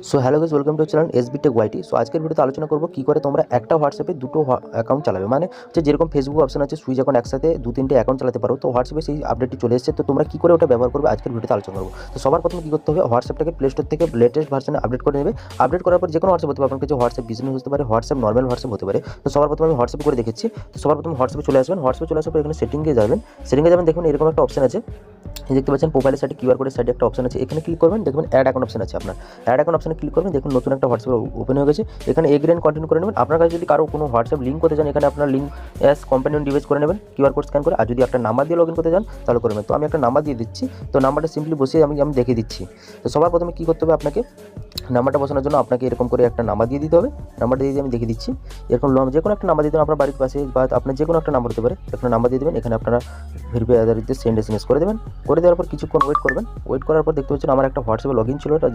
So hello guys, welcome to channel SB tech YT. So আজকের ভিডিওতে আলোচনা করব কী করে তোমরা একটা হোয়াটসঅ্যাপে দুটো অ্যাকাউন্ট চালাবে। মানে যে যেরকম ফেসবুক অপশন আছে, সুইচ এখন একসাথে 2-3টে অ্যাকাউন্ট চালাতে পারো। তো হোয়াটসঅ্যাপে সেই আপডেটটি চলে এসেছে, তো তোমরা কী করে ওটা ব্যবহার করবে আজকের ভিডিওতে আলোচনা করবো। তো সবার প্রথমে কী করতে হবে, হোয়াটসঅ্যাপটাকে প্লে স্টোর থেকে লেটেস্ট ভার্সনে আপডেট করে নেবে। আপডেট করার পর যে কোনো হোয়াটসঅ্যাপ হতে পারে, আপনার কাছে হোয়াটসঅ্যাপ বিজনেস হতে পারে, হোয়াটসঅ্যাপ নর্মাল হোয়াটসঅ্যাপ হতে পারে। তো সবার প্রথমে আমি হোয়াটসঅ্যাপ করে দেখেছি। তো সবার প্রথমে হোয়াটসঅ্যাপে চলে আসবেন। হোয়াটসঅ্যাপে চলে আসার পর এখানে সেটিংয়ে যাবেন। দেখুন এরকম একটা অপশন আছে, দেখতে পাচ্ছেন প্রোফাইলের সাইডে কিউআর কোডের সাইডে একটা অপশন আছে, এখানে ক্লিক করবেন। দেখবেন অ্যাড অ্যাকাউন্ট অপশন আছে, আপনার অ্যাড অ্যাকাউন্ট অপশনে ক্লিক করবেন। দেখুন নতুন একটা হোয়াটসঅ্যাপ ওপেন হয়ে গেছে। এখানে এগ্রি এন্ড কন্টিনিউ করে নেবেন। আপনার কাছে যদি কারো কোনো হোয়াটসঅ্যাপ লিঙ্ক করতে চান, এখানে আপনার লিঙ্ক অ্যাজ কম্পানিয়ন ডিভাইস করে নেবেন কিউআর কোড স্ক্যান করে। আর যদি একটা নাম্বার দিয়ে লগ ইন করতে চান তাহলে করবেন। তো আমি একটা নাম্বার দিয়ে দিচ্ছি, তো নাম্বারটা সিম্পলি বসিয়ে আমি দেখিয়ে দিচ্ছি। তো সবার প্রথমে কী করতে হবে, আপনাকে নাম্বারটা বসানোর জন্য আপনাকে এরকম করে একটা নাম্বার দিয়ে দিতে হবে। নাম্বারটা দিয়ে আমি দেখিয়ে দিচ্ছি। এরকম যে কোনো একটা নাম্বার দিয়ে দেবেন, আপনার বাড়ির পাশে বা আপনার যে কোনো একটা নাম্বার হতে পারে, একটা নাম্বার দিয়ে দেবেন। এখানে আপনারা ভেরিফাই আধারিত সেন্ড এসএমএস করে দেবেন। করে দেওয়ার পর কিছুক্ষণ ওয়েট করবেন। ওয়েট করার পর দেখতে পাচ্ছেন আমার একটা হোয়াটসঅ্যাপে লগ ইন ছিল,